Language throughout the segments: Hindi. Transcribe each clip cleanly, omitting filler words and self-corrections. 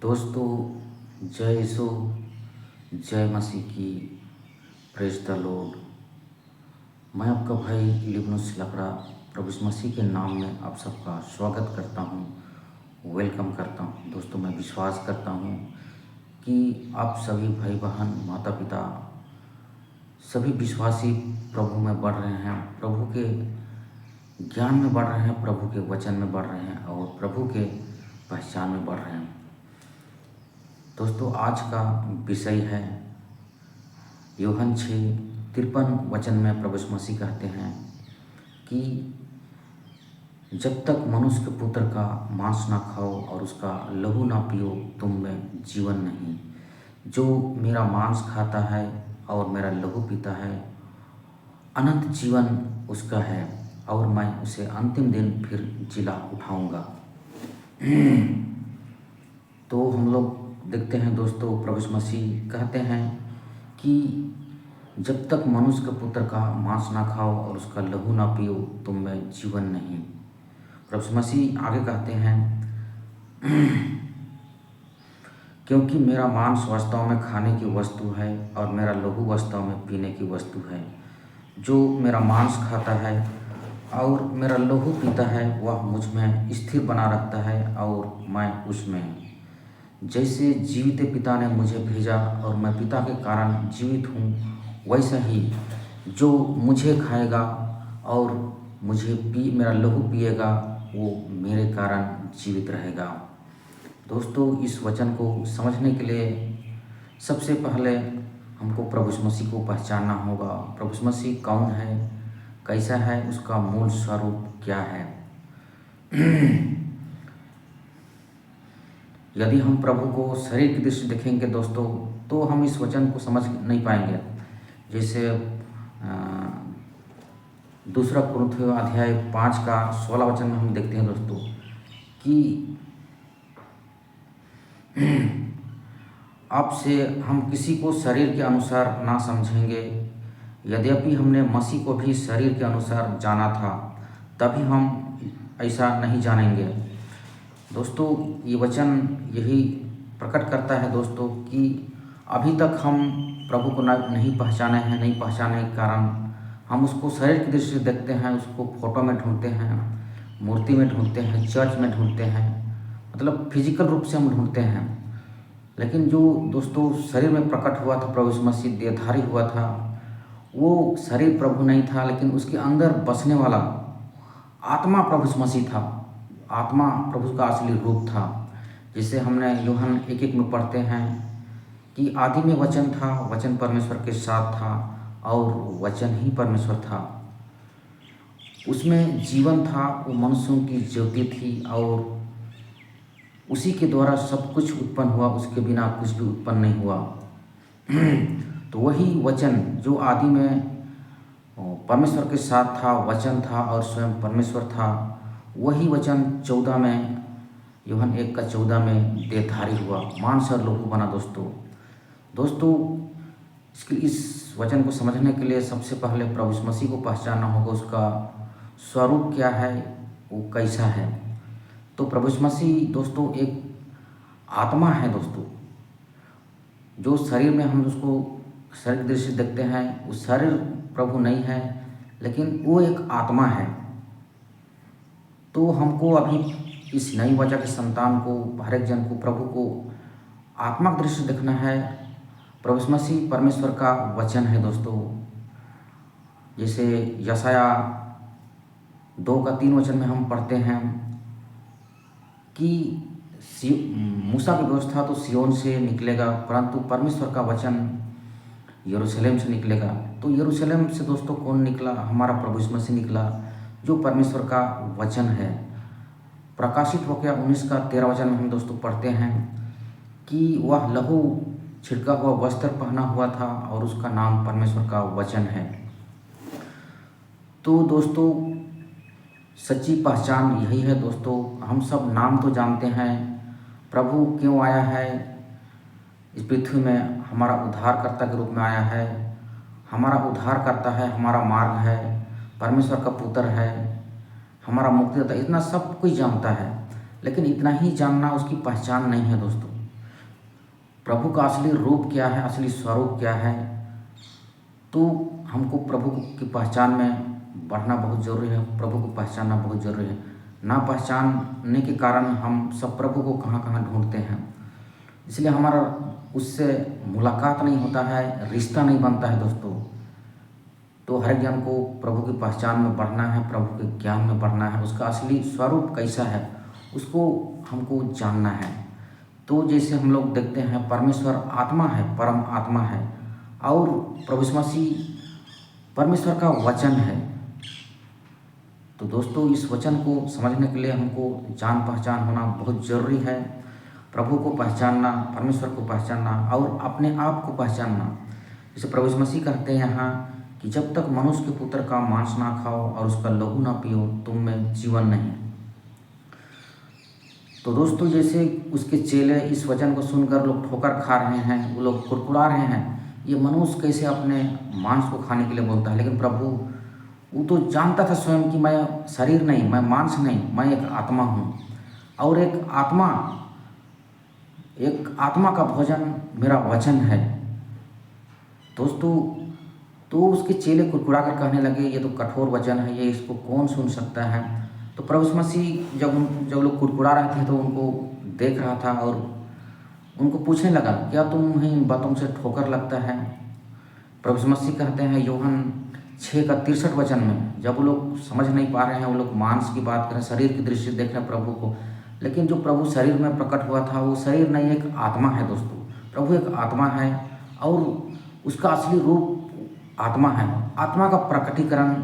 दोस्तों, जय यीशु, जय मसीह की। Praise the Lord. मैं आपका भाई लिबनुस लकड़ा प्रभु यीशु मसीह के नाम में आप सबका स्वागत करता हूँ, वेलकम करता हूँ। दोस्तों, मैं विश्वास करता हूँ कि आप सभी भाई बहन माता पिता सभी विश्वासी प्रभु में बढ़ रहे हैं, प्रभु के ज्ञान में बढ़ रहे हैं, प्रभु के वचन में बढ़ रहे हैं और प्रभु के पहचान में बढ़ रहे हैं। दोस्तों, आज का विषय है यूहन्ना 6:53 वचन में प्रभु यीशु मसीह कहते हैं कि जब तक मनुष्य के पुत्र का मांस ना खाओ और उसका लहू ना पियो, तुम में जीवन नहीं। जो मेरा मांस खाता है और मेरा लहू पीता है, अनंत जीवन उसका है और मैं उसे अंतिम दिन फिर जिला उठाऊंगा। तो हम लोग देखते हैं दोस्तों, प्रभु यीशु मसीह कहते हैं कि जब तक मनुष्य के पुत्र का मांस ना खाओ और उसका लहू ना पियो, तुम में जीवन नहीं। प्रभु यीशु मसीह आगे कहते हैं क्योंकि मेरा मांस वास्तव में खाने की वस्तु है और मेरा लहू वास्तव में पीने की वस्तु है। जो मेरा मांस खाता है और मेरा लहू पीता है, वह मुझ में स्थिर बना रहता है और मैं उसमें। जैसे जीवित पिता ने मुझे भेजा और मैं पिता के कारण जीवित हूँ, वैसा ही जो मुझे खाएगा और मेरा लहू पिएगा, वो मेरे कारण जीवित रहेगा। दोस्तों, इस वचन को समझने के लिए सबसे पहले हमको प्रभु यीशु मसीह को पहचानना होगा। प्रभु यीशु मसीह कौन है, कैसा है, उसका मूल स्वरूप क्या है। यदि हम प्रभु को शरीर की दृष्टि देखेंगे दोस्तों, तो हम इस वचन को समझ नहीं पाएंगे। जैसे 2 कुरिन्थियों अध्याय 5 का 16 वचन में हम देखते हैं दोस्तों कि अब से हम किसी को शरीर के अनुसार ना समझेंगे। यद्यपि हमने मसीह को भी शरीर के अनुसार जाना था, तभी हम ऐसा नहीं जानेंगे। दोस्तों, ये वचन यही प्रकट करता है दोस्तों कि अभी तक हम प्रभु को नहीं पहचाने हैं। नहीं पहचाने के कारण हम उसको शरीर की दृष्टि से देखते हैं, उसको फोटो में ढूंढते हैं, मूर्ति में ढूंढते हैं, चर्च में ढूंढते हैं, मतलब फिजिकल रूप से हम ढूंढते हैं। लेकिन जो दोस्तों शरीर में प्रकट हुआ था, प्रभु यीशु मसीह देहधारी हुआ था, वो शरीर प्रभु नहीं था, लेकिन उसके अंदर बसने वाला आत्मा प्रभु यीशु मसीह था। आत्मा प्रभु का असली रूप था। जिसे हमने यूहन्ना 1:1 में पढ़ते हैं कि आदि में वचन था, वचन परमेश्वर के साथ था और वचन ही परमेश्वर था। उसमें जीवन था, वो मनुष्यों की ज्योति थी और उसी के द्वारा सब कुछ उत्पन्न हुआ, उसके बिना कुछ भी उत्पन्न नहीं हुआ। तो वही वचन जो आदि में परमेश्वर के साथ था, वचन था और स्वयं परमेश्वर था, वही वचन 14 में यूहन्ना 1:14 में देहधारी हुआ, मांस और लहू बना। दोस्तों, इस वचन को समझने के लिए सबसे पहले प्रभु यीशु मसीह को पहचानना होगा, उसका स्वरूप क्या है, वो कैसा है। तो प्रभु यीशु मसीह दोस्तों एक आत्मा है दोस्तों। जो शरीर में हम उसको शरीर की दृष्टि देखते हैं, वो शरीर प्रभु नहीं है, लेकिन वो एक आत्मा है। तो हमको अभी इस नई वाचा के संतान को, हर एक जन को, प्रभु को आत्मा की दृष्टि देखना है। प्रभु यीशु मसीह परमेश्वर का वचन है दोस्तों। जैसे यशाया 2:3 वचन में हम पढ़ते हैं कि मूसा की व्यवस्था तो सिय्योन से निकलेगा, परंतु परमेश्वर का वचन यरूशलेम से निकलेगा। तो यरूशलेम से दोस्तों कौन निकला? हमारा प्रभु यीशु मसीह निकला, जो परमेश्वर का वचन है। प्रकाशित होकर 19:13 वचन में हम दोस्तों पढ़ते हैं कि वह लहू छिड़का हुआ वस्त्र पहना हुआ था और उसका नाम परमेश्वर का वचन है। तो दोस्तों, सच्ची पहचान यही है दोस्तों। हम सब नाम तो जानते हैं, प्रभु क्यों आया है इस पृथ्वी में, हमारा उद्धारकर्ता के रूप में आया है। हमारा उद्धारकर्ता है, हमारा मार्ग है, परमेश्वर का पुत्र है, हमारा मुक्तिदाता, इतना सब कोई जानता है। लेकिन इतना ही जानना उसकी पहचान नहीं है दोस्तों। प्रभु का असली रूप क्या है, असली स्वरूप क्या है, तो हमको प्रभु की पहचान में बढ़ना बहुत ज़रूरी है। प्रभु को पहचानना बहुत ज़रूरी है। ना पहचानने के कारण हम सब प्रभु को कहाँ कहाँ ढूंढते हैं, इसलिए हमारा उससे मुलाकात नहीं होता है, रिश्ता नहीं बनता है दोस्तों। तो हर एक जन को प्रभु की पहचान में बढ़ना है, प्रभु के ज्ञान में बढ़ना है, उसका असली स्वरूप कैसा है उसको हमको जानना है। तो जैसे हम लोग देखते हैं परमेश्वर आत्मा है, परम आत्मा है, और प्रभु यीशु मसीह परमेश्वर का वचन है। तो दोस्तों इस वचन को समझने के लिए हमको जान पहचान होना बहुत ज़रूरी है। प्रभु को पहचानना, परमेश्वर को पहचानना और अपने आप को पहचानना। जैसे प्रभु यीशु मसीह कहते हैं यहाँ कि जब तक मनुष्य के पुत्र का मांस ना खाओ और उसका लहू ना पियो तुम में जीवन नहीं। तो दोस्तों जैसे उसके चेले इस वचन को सुनकर लोग ठोकर खा रहे हैं, वो लोग कुड़कुड़ा रहे हैं, ये मनुष्य कैसे अपने मांस को खाने के लिए बोलता है। लेकिन प्रभु वो तो जानता था स्वयं कि मैं शरीर नहीं, मैं मांस नहीं, मैं एक आत्मा हूँ, और एक आत्मा का भोजन मेरा वचन है। दोस्तों तो उसके चेले कुड़कुड़ा कर कहने लगे ये तो कठोर वचन है, ये इसको कौन सुन सकता है। तो प्रभु यीशु मसीह जब लोग कुड़कुड़ा रहे थे तो उनको देख रहा था और उनको पूछने लगा क्या तुम्हें इन बातों से ठोकर लगता है। प्रभु यीशु मसीह कहते हैं यूहन्ना 6:63 में, जब वो लोग समझ नहीं पा रहे हैं, वो लोग मांस की बात करें, शरीर की दृष्टि देख रहे हैं प्रभु को, लेकिन जो प्रभु शरीर में प्रकट हुआ था वो शरीर नहीं, एक आत्मा है दोस्तों। प्रभु एक आत्मा है और उसका असली रूप आत्मा है। आत्मा का प्रकटीकरण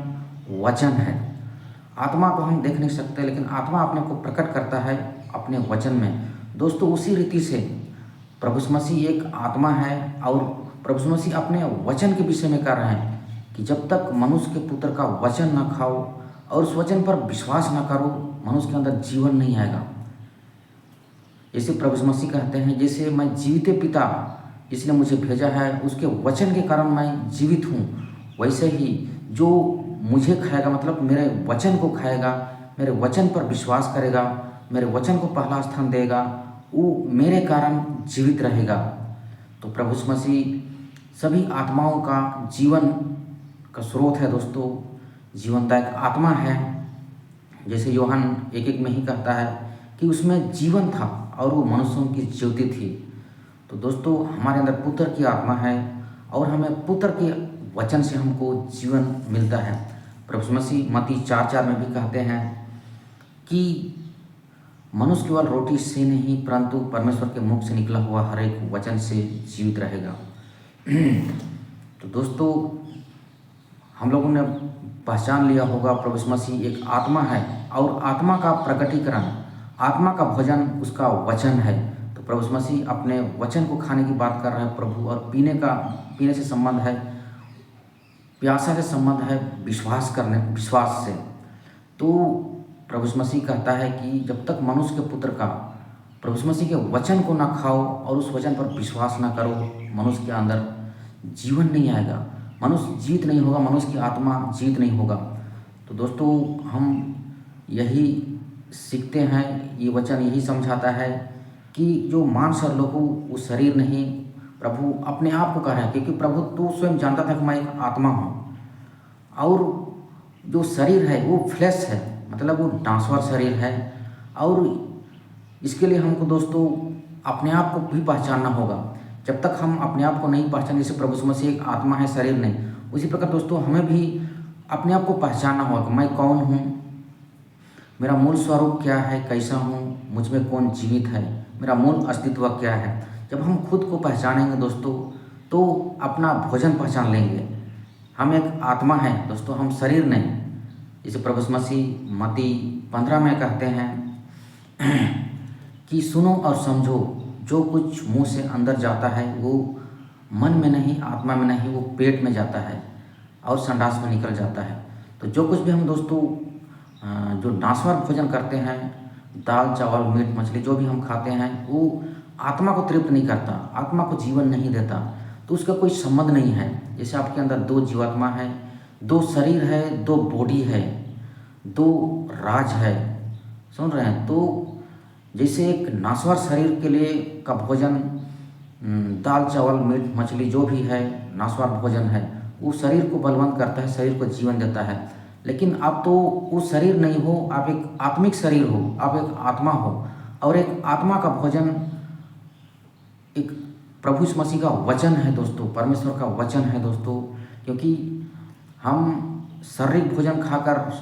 वचन है। आत्मा को हम देख नहीं सकते, लेकिन आत्मा अपने को प्रकट करता है अपने वचन में। दोस्तों उसी रीति से प्रभु यीशु मसीह एक आत्मा है और प्रभु यीशु मसीह अपने वचन के विषय में कह रहे हैं कि जब तक मनुष्य के पुत्र का वचन ना खाओ और उस वचन पर विश्वास ना करो, मनुष्य के अंदर जीवन नहीं आएगा। जैसे प्रभु यीशु मसीह कहते हैं जैसे मैं जीवित पिता जिसने मुझे भेजा है उसके वचन के कारण मैं जीवित हूँ, वैसे ही जो मुझे खाएगा, मतलब मेरे वचन को खाएगा, मेरे वचन पर विश्वास करेगा, मेरे वचन को पहला स्थान देगा, वो मेरे कारण जीवित रहेगा। तो प्रभु यीशु मसीह सभी आत्माओं का जीवन का स्रोत है दोस्तों, जीवनदायक आत्मा है। जैसे यूहन्ना 1:1 में ही कहता है कि उसमें जीवन था और वो मनुष्यों की ज्योति थी। तो दोस्तों हमारे अंदर पुत्र की आत्मा है और हमें पुत्र के वचन से हमको जीवन मिलता है। प्रभु यीशु मसीह मत्ती 4:4 में भी कहते हैं कि मनुष्य केवल रोटी से नहीं परंतु परमेश्वर के मुख से निकला हुआ हर एक वचन से जीवित रहेगा। तो दोस्तों हम लोगों ने पहचान लिया होगा प्रभु यीशु मसीह एक आत्मा है और आत्मा का प्रकटीकरण, आत्मा का भोजन उसका वचन है। तो प्रभु यीशु मसीह अपने वचन को खाने की बात कर रहे हैं प्रभु, और पीने से संबंध है, प्यासा से संबंध है विश्वास से। तो प्रभु यीशु मसीह कहता है कि जब तक मनुष्य के पुत्र का, प्रभु यीशु मसीह के वचन को ना खाओ और उस वचन पर विश्वास ना करो, मनुष्य के अंदर जीवन नहीं आएगा, मनुष्य जीवित नहीं होगा, मनुष्य की आत्मा जीवित नहीं होगा। तो दोस्तों हम यही सीखते हैं, ये वचन यही समझाता है कि जो मांस और लहू वो शरीर नहीं, प्रभु अपने आप को कह रहा है, क्योंकि प्रभु तो स्वयं जानता था कि मैं एक आत्मा हूँ, और जो शरीर है वो फ्लैश है, मतलब वो नासवर शरीर है। और इसके लिए हमको दोस्तों अपने आप को भी पहचानना होगा। जब तक हम अपने आप को नहीं पहचान, जैसे प्रभु यीशु मसीह एक आत्मा है शरीर नहीं, उसी प्रकार दोस्तों हमें भी अपने आप को पहचानना होगा कि मैं कौन हूँ, मेरा मूल स्वरूप क्या है, कैसा हूँ, मुझ में कौन जीवित है, मेरा मूल अस्तित्व क्या है। जब हम खुद को पहचानेंगे दोस्तों तो अपना भोजन पहचान लेंगे। हम एक आत्मा है दोस्तों, हम शरीर नहीं। जैसे प्रभु यीशु मसीह मत्ती 15 में कहते हैं कि सुनो और समझो, जो कुछ मुंह से अंदर जाता है वो मन में नहीं, आत्मा में नहीं, वो पेट में जाता है और संडास में निकल जाता है। तो जो कुछ भी हम दोस्तों जो नासवार भोजन करते हैं, दाल चावल मीट मछली जो भी हम खाते हैं, वो आत्मा को तृप्त नहीं करता, आत्मा को जीवन नहीं देता, तो उसका कोई संबंध नहीं है। जैसे आपके अंदर 2 जीवात्मा है, 2 शरीर है, 2 बॉडी है, 2 राज है, सुन रहे हैं। तो जैसे एक नासवार शरीर के लिए का भोजन दाल चावल मीट मछली जो भी है नाशवान भोजन है, वो शरीर को बलवंत करता है, शरीर को जीवन देता है। लेकिन आप तो वो शरीर नहीं हो, आप एक आत्मिक शरीर हो, आप एक आत्मा हो। और एक आत्मा का भोजन एक प्रभु यीशु मसीह का वचन है दोस्तों, परमेश्वर का वचन है दोस्तों। क्योंकि हम शारीरिक भोजन खाकर,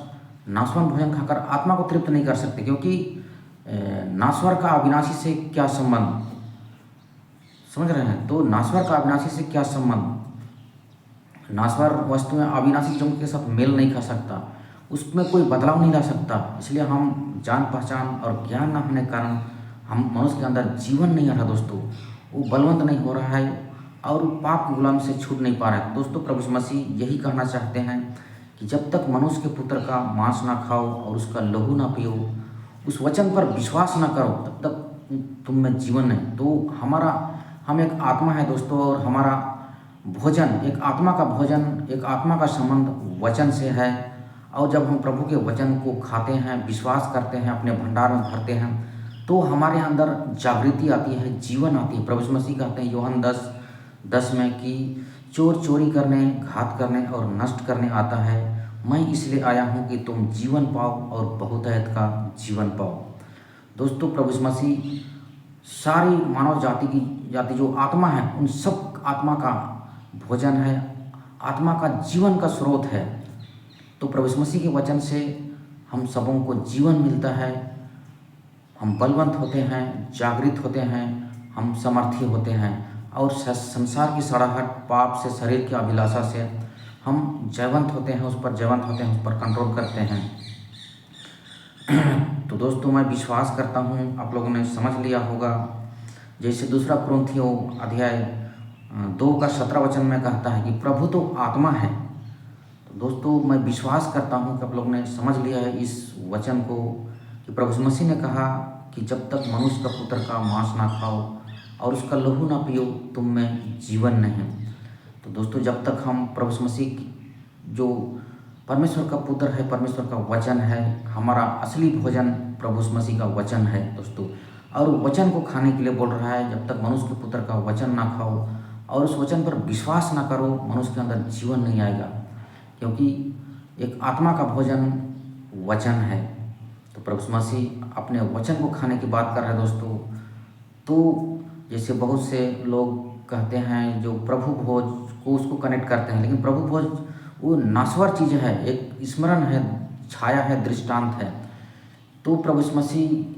नाशवान भोजन खाकर आत्मा को तृप्त नहीं कर सकते। क्योंकि नाश्वर का अविनाशी से क्या संबंध, समझ रहे हैं? तो नाश्वर का अविनाशी से क्या संबंध? नाश्वर वस्तु में अविनाशी चीज़ों के साथ मेल नहीं खा सकता, उसमें कोई बदलाव नहीं ला सकता। इसलिए हम जान पहचान और ज्ञान न होने के कारण हम मनुष्य के अंदर जीवन नहीं आ रहा दोस्तों, वो बलवंत नहीं हो रहा है और पाप की गुलामी से छूट नहीं पा रहा है। दोस्तों प्रभु यीशु मसीह यही कहना चाहते हैं कि जब तक मनुष्य के पुत्र का मांस ना खाओ और उसका लहू ना पियो, उस वचन पर विश्वास ना करो, तब तक तुम में जीवन नहीं। तो हम एक आत्मा है दोस्तों, और हमारा भोजन एक आत्मा का भोजन, एक आत्मा का संबंध वचन से है। और जब हम प्रभु के वचन को खाते हैं, विश्वास करते हैं, अपने भंडार में भरते हैं, तो हमारे अंदर जागृति आती है, जीवन आती है। प्रभु यीशु मसीह कहते हैं यूहन्ना 10:10 में कि चोर चोरी करने, घात करने और नष्ट करने आता है, मैं इसलिए आया हूँ कि तुम जीवन पाओ और बहुतायत का जीवन पाओ। दोस्तों प्रभु यीशु मसीह सारी मानव जाति जो आत्मा है, उन सब आत्मा का भोजन है, आत्मा का जीवन का स्रोत है। तो प्रभु यीशु मसीह के वचन से हम सबों को जीवन मिलता है, हम बलवंत होते हैं, जागृत होते हैं, हम समर्थी होते हैं, और संसार की सड़ाहट, पाप से, शरीर की अभिलाषा से हम जयवंत होते हैं, उस पर जयवंत होते हैं, उस पर कंट्रोल करते हैं। तो दोस्तों मैं विश्वास करता हूँ आप लोगों ने समझ लिया होगा। जैसे दूसरा कुरिन्थियों अध्याय 2:17 में कहता है कि प्रभु तो आत्मा है। तो दोस्तों मैं विश्वास करता हूँ कि आप लोगों ने समझ लिया है इस वचन को, कि प्रभु यीशु मसीह ने कहा कि जब तक मनुष्य का पुत्र का मांस ना खाओ और उसका लहू ना पियो, तुम में जीवन नहीं। तो दोस्तों जब तक हम प्रभु यीशु मसीह जो परमेश्वर का पुत्र है, परमेश्वर का वचन है, हमारा असली भोजन प्रभु यीशु मसीह का वचन है दोस्तों। और वचन को खाने के लिए बोल रहा है, जब तक मनुष्य के पुत्र का वचन ना खाओ और उस वचन पर विश्वास ना करो, मनुष्य के अंदर जीवन नहीं आएगा। क्योंकि एक आत्मा का भोजन वचन है। तो प्रभु यीशु मसीह अपने वचन को खाने की बात कर रहे हैं दोस्तों। तो जैसे बहुत से लोग कहते हैं जो प्रभु भोज को उसको कनेक्ट करते हैं, लेकिन प्रभु भोज वो नाश्वर चीज़ है, एक स्मरण है, छाया है, दृष्टांत है। तो प्रभु यीशु मसीह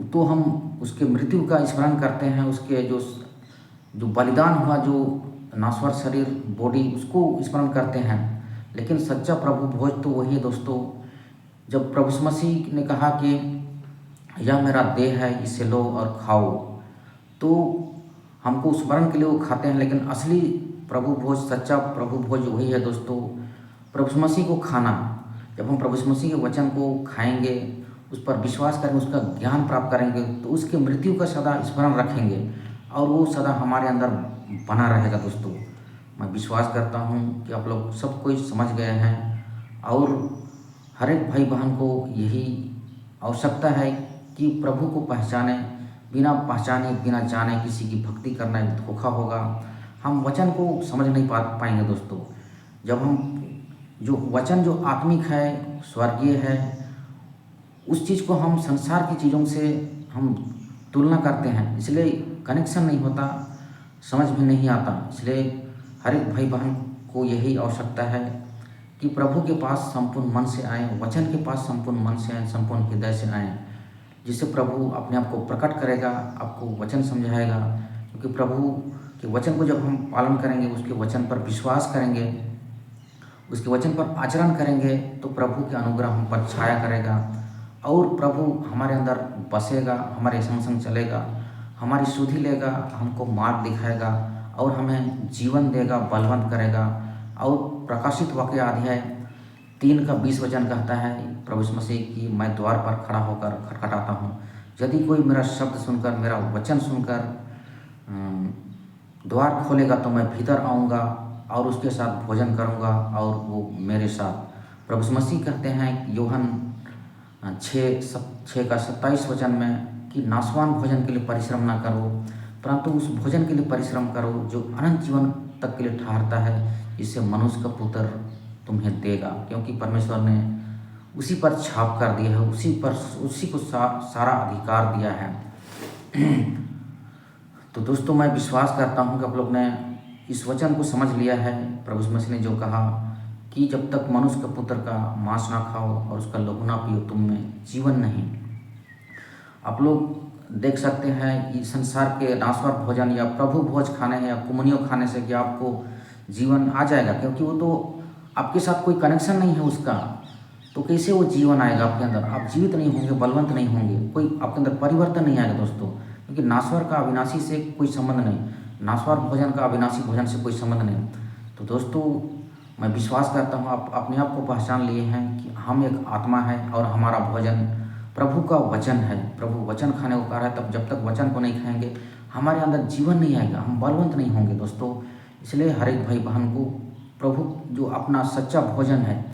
तो हम उसके मृत्यु का स्मरण करते हैं, उसके जो बलिदान हुआ, जो नाश्वर शरीर बॉडी, उसको स्मरण करते हैं। लेकिन सच्चा प्रभु भोज तो वही है दोस्तों, जब प्रभु यीशु मसीह ने कहा कि यह मेरा देह है, इसे लो और खाओ, तो हमको स्मरण के लिए वो खाते हैं। लेकिन असली प्रभु भोज, सच्चा प्रभु भोज वही है दोस्तों, प्रभु यीशु मसीह को खाना। जब हम प्रभु यीशु मसीह के वचन को खाएंगे, उस पर विश्वास करेंगे, उसका ज्ञान प्राप्त करेंगे, तो उसके मृत्यु का सदा स्मरण रखेंगे और वो सदा हमारे अंदर बना रहेगा दोस्तों। मैं विश्वास करता हूँ कि आप लोग सब कोई समझ गए हैं, और हर एक भाई बहन को यही आवश्यकता है कि प्रभु को पहचाने। बिना पहचाने, बिना जाने किसी की भक्ति करना एक धोखा होगा। हम वचन को समझ नहीं पाएंगे दोस्तों। जब हम जो वचन जो आत्मिक है, स्वर्गीय है, उस चीज़ को हम संसार की चीज़ों से हम तुलना करते हैं, इसलिए कनेक्शन नहीं होता, समझ भी नहीं आता। इसलिए हर एक भाई बहन को यही आवश्यकता है कि प्रभु के पास संपूर्ण मन से आएँ, वचन के पास संपूर्ण मन से आएँ, संपूर्ण हृदय से आएँ, जिससे प्रभु अपने आप को प्रकट करेगा, आपको वचन समझाएगा। क्योंकि प्रभु के वचन को जब हम पालन करेंगे, उसके वचन पर विश्वास करेंगे, उसके वचन पर आचरण करेंगे, तो प्रभु के अनुग्रह हम पर छाया करेगा और प्रभु हमारे अंदर बसेगा, हमारे संग संग चलेगा, हमारी सुधि लेगा, हमको मार्ग दिखाएगा और हमें जीवन देगा, बलवंत करेगा। और प्रकाशित वाक्य अध्याय 3:20 कहता है प्रभु यीशु मसीह की, मैं द्वार पर खड़ा होकर खटखटाता हूँ, यदि कोई मेरा शब्द सुनकर, मेरा वचन सुनकर द्वार खोलेगा, तो मैं भीतर आऊँगा और उसके साथ भोजन करूँगा और वो मेरे साथ। प्रभु यीशु मसीह कहते हैं यूहन्ना 6:27 में कि नाशवान भोजन के लिए परिश्रम ना करो, परंतु उस भोजन के लिए परिश्रम करो जो अनंत जीवन तक के लिए ठहरता है, जिससे मनुष्य का पुत्र तुम्हें देगा, क्योंकि परमेश्वर ने उसी पर छाप कर दिया है, उसी को सारा अधिकार दिया है। तो दोस्तों, मैं विश्वास करता हूँ कि आप लोग ने इस वचन को समझ लिया है। प्रभु यीशु मसीह ने जो कहा कि जब तक मनुष्य का पुत्र का मांस ना खाओ और उसका लहू ना पियो, तुम में जीवन नहीं। आप लोग देख सकते हैं इस संसार के नाशवार भोजन या प्रभु भोज खाने या कुमनियों खाने से कि आपको जीवन आ जाएगा, क्योंकि वो तो आपके साथ कोई कनेक्शन नहीं है उसका। तो कैसे वो जीवन आएगा आपके अंदर? आप जीवित नहीं होंगे, बलवंत नहीं होंगे, कोई आपके अंदर परिवर्तन नहीं आएगा दोस्तों, क्योंकि नाश्वर का अविनाशी से कोई संबंध नहीं, नाश्वर भोजन का अविनाशी भोजन से कोई संबंध नहीं। तो दोस्तों, मैं विश्वास करता हूँ आप अपने आप को पहचान लिए हैं कि हम एक आत्मा है और हमारा भोजन प्रभु का वचन है। प्रभु वचन खाने को कह रहा है, तब जब तक वचन को नहीं खाएंगे हमारे अंदर जीवन नहीं आएगा, हम बलवंत नहीं होंगे दोस्तों। इसलिए हर एक भाई बहन को प्रभु जो अपना सच्चा भोजन है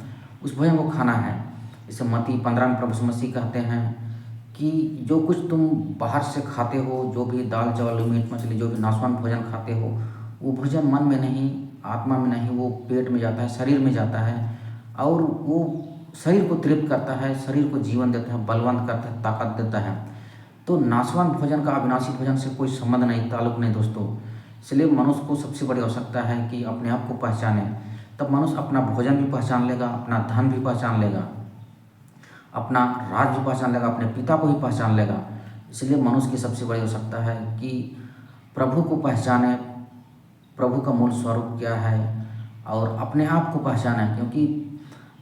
उस भोजन को खाना है। जैसे मत्ती 15 में प्रभु यीशु मसीह कहते हैं कि जो कुछ तुम बाहर से खाते हो, जो भी दाल चावल मीट मछली जो भी नाशवान भोजन खाते हो, वो भोजन मन में नहीं, आत्मा में नहीं, वो पेट में जाता है, शरीर में जाता है और वो शरीर को तृप्त करता है, शरीर को जीवन देता है, बलवंत करता है, ताकत देता है। तो नाशवान भोजन का अविनाशी भोजन से कोई संबंध नहीं, ताल्लुक नहीं दोस्तों। इसलिए मनुष्य को सबसे बड़ी आवश्यकता है कि अपने आप को पहचाने, तब मनुष्य अपना भोजन भी पहचान लेगा, अपना धन भी पहचान लेगा, अपना राज भी पहचान लेगा, अपने पिता को भी पहचान लेगा। इसलिए मनुष्य की सबसे बड़ी आवश्यकता है कि प्रभु को पहचाने, प्रभु का मूल स्वरूप क्या है और अपने आप को पहचाने, क्योंकि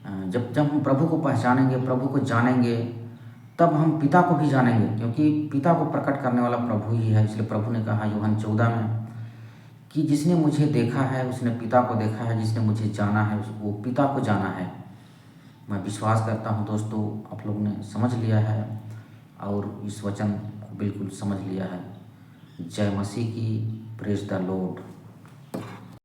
जब हम प्रभु को पहचानेंगे, प्रभु को जानेंगे, तब हम पिता को भी जानेंगे, क्योंकि पिता को प्रकट करने वाला प्रभु ही है। इसलिए प्रभु ने कहा यूहन्ना 14 में कि जिसने मुझे देखा है उसने पिता को देखा है, जिसने मुझे जाना है वो पिता को जाना है। मैं विश्वास करता हूँ दोस्तों आप लोग ने समझ लिया है और इस वचन को बिल्कुल समझ लिया है। जय मसीह की, प्रेज द लॉर्ड।